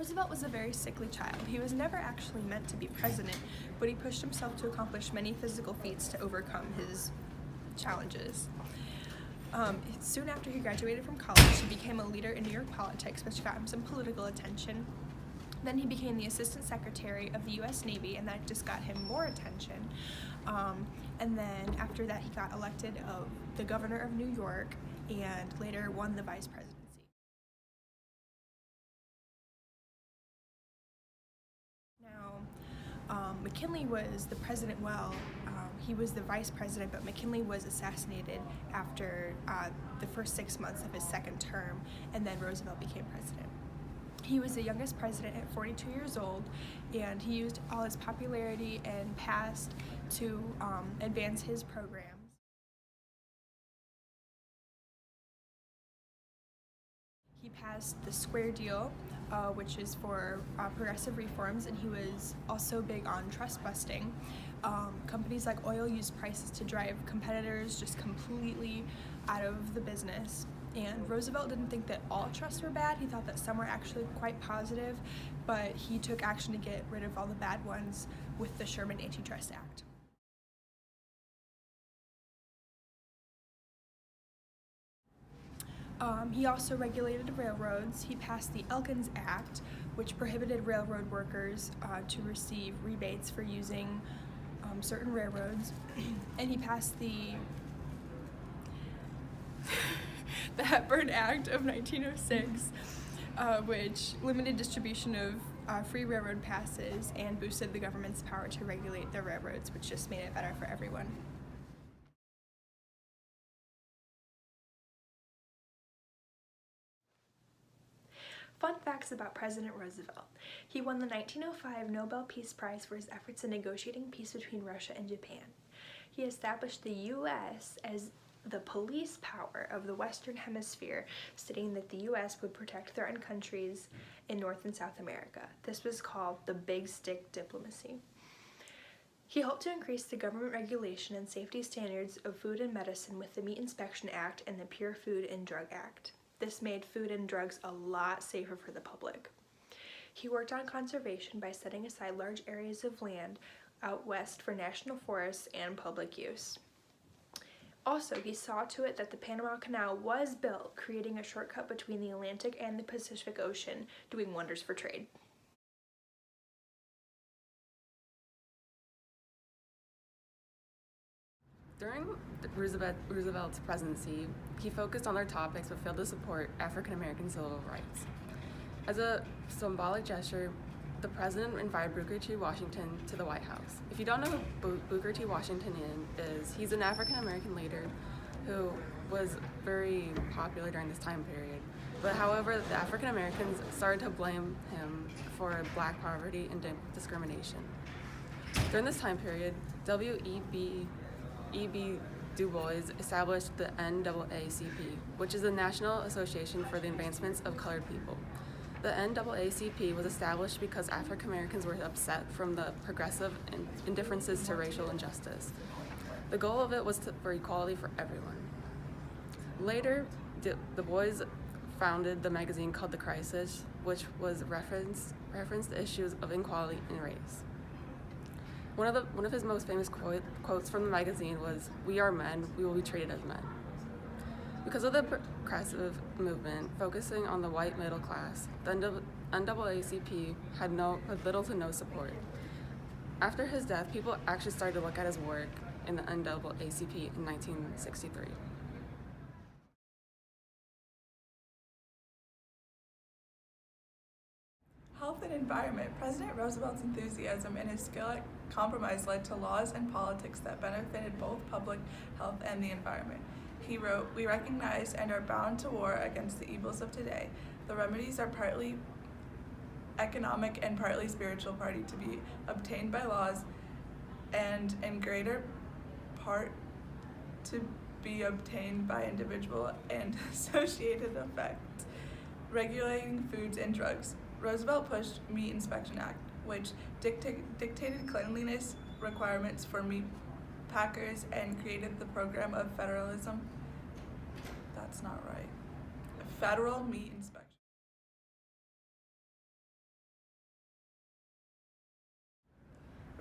Roosevelt was a very sickly child. He was never actually meant to be president, but he pushed himself to accomplish many physical feats to overcome his challenges. Soon after he graduated from college, he became a leader in New York politics, which got him some political attention. Then he became the Assistant Secretary of the U.S. Navy, and that just got him more attention. And then after that, he got elected the governor of New York and later won the vice presidency. Now, McKinley was the president. He was the vice president, but McKinley was assassinated after the first 6 months of his second term, and then Roosevelt became president. He was the youngest president at 42 years old, and he used all his popularity and past to advance his programs. He passed the Square Deal, which is for progressive reforms, and he was also big on trust busting. Companies like oil used prices to drive competitors just completely out of the business. And Roosevelt didn't think that all trusts were bad. He thought that some were actually quite positive, but he took action to get rid of all the bad ones with the Sherman Antitrust Act. He also regulated railroads. He passed the Elkins Act, which prohibited railroad workers to receive rebates for using certain railroads. And he passed the Hepburn Act of 1906, which limited distribution of free railroad passes and boosted the government's power to regulate the railroads, which just made it better for everyone. Fun facts about President Roosevelt. He won the 1905 Nobel Peace Prize for his efforts in negotiating peace between Russia and Japan. He established the U.S. as the police power of the Western Hemisphere, stating that the U.S. would protect threatened countries in North and South America. This was called the Big Stick Diplomacy. He hoped to increase the government regulation and safety standards of food and medicine with the Meat Inspection Act and the Pure Food and Drug Act. This made food and drugs a lot safer for the public. He worked on conservation by setting aside large areas of land out west for national forests and public use. Also, he saw to it that the Panama Canal was built, creating a shortcut between the Atlantic and the Pacific Ocean, doing wonders for trade. During Roosevelt's presidency, he focused on their topics but failed to support African American civil rights. As a symbolic gesture, the president invited Booker T. Washington to the White House. If you don't know who Booker T. Washington is, he's an African American leader who was very popular during this time period. But however, the African Americans started to blame him for black poverty and discrimination. During this time period, W.E.B. Du Bois established the NAACP, which is the National Association for the Advancement of Colored People. The NAACP was established because African Americans were upset from the progressive indifferences to racial injustice. The goal of it was for equality for everyone. Later, Du Bois founded the magazine called The Crisis, which was referenced issues of inequality and race. One of his most famous quotes from the magazine was, "We are men, we will be treated as men." Because of the progressive movement focusing on the white middle class, the NAACP had little to no support. After his death, people actually started to look at his work in the NAACP in 1963. Health and environment. President Roosevelt's enthusiasm and his skill at compromise led to laws and politics that benefited both public health and the environment. He wrote, "We recognize and are bound to war against the evils of today. The remedies are partly economic and partly spiritual, partly to be obtained by laws, and in greater part to be obtained by individual and associated effects, regulating foods and drugs." Roosevelt pushed Meat Inspection Act, which dictated cleanliness requirements for meat packers and created the program of federalism. That's not right. Federal Meat Inspection.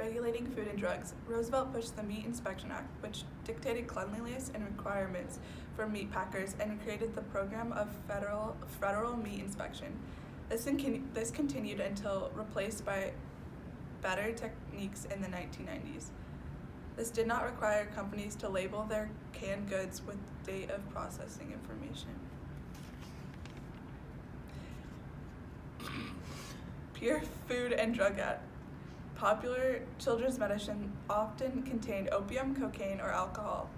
regulating food and drugs. Roosevelt pushed the Meat Inspection Act, which dictated cleanliness and requirements for meat packers and created the program of federal meat inspection. This continued until replaced by better techniques in the 1990s. This did not require companies to label their canned goods with date of processing information. Pure Food and Drug Act. Popular children's medicine often contained opium, cocaine, or alcohol.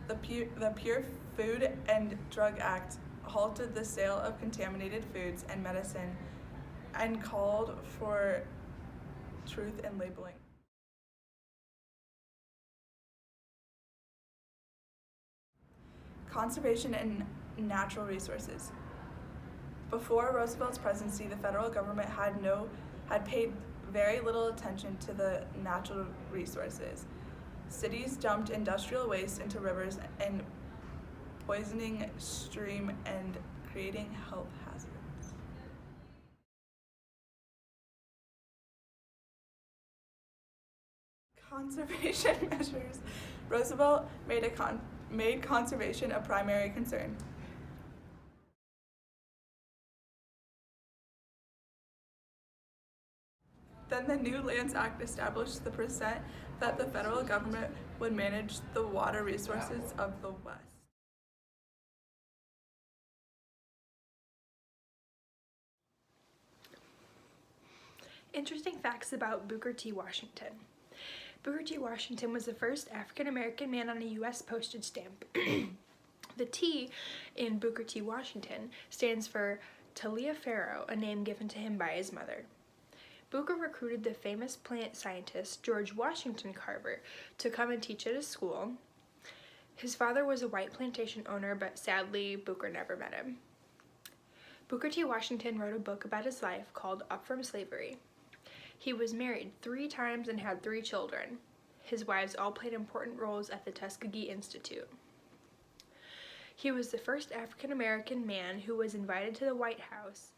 The Pure Food and Drug Act halted the sale of contaminated foods and medicine and called for truth in labeling. Conservation and natural resources. Before Roosevelt's presidency, the federal government had paid very little attention to the natural resources. Cities dumped industrial waste into rivers and poisoning stream and creating health hazards. Conservation measures. Roosevelt made conservation a primary concern. Then the New Lands Act established the percent that the federal government would manage the water resources of the West. Interesting facts about Booker T. Washington. Booker T. Washington was the first African American man on a U.S. postage stamp. The T in Booker T. Washington stands for Taliaferro, a name given to him by his mother. Booker recruited the famous plant scientist George Washington Carver to come and teach at his school. His father was a white plantation owner, but sadly, Booker never met him. Booker T. Washington wrote a book about his life called Up From Slavery. He was married 3 times and had 3 children. His wives all played important roles at the Tuskegee Institute. He was the first African American man who was invited to the White House.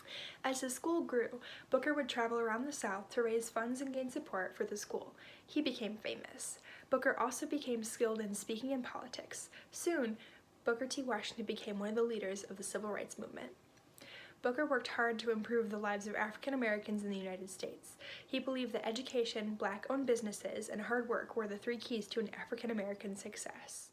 As the school grew, Booker would travel around the South to raise funds and gain support for the school. He became famous. Booker also became skilled in speaking in politics. Soon, Booker T. Washington became one of the leaders of the Civil Rights Movement. Booker worked hard to improve the lives of African Americans in the United States. He believed that education, Black-owned businesses, and hard work were the 3 keys to an African American success.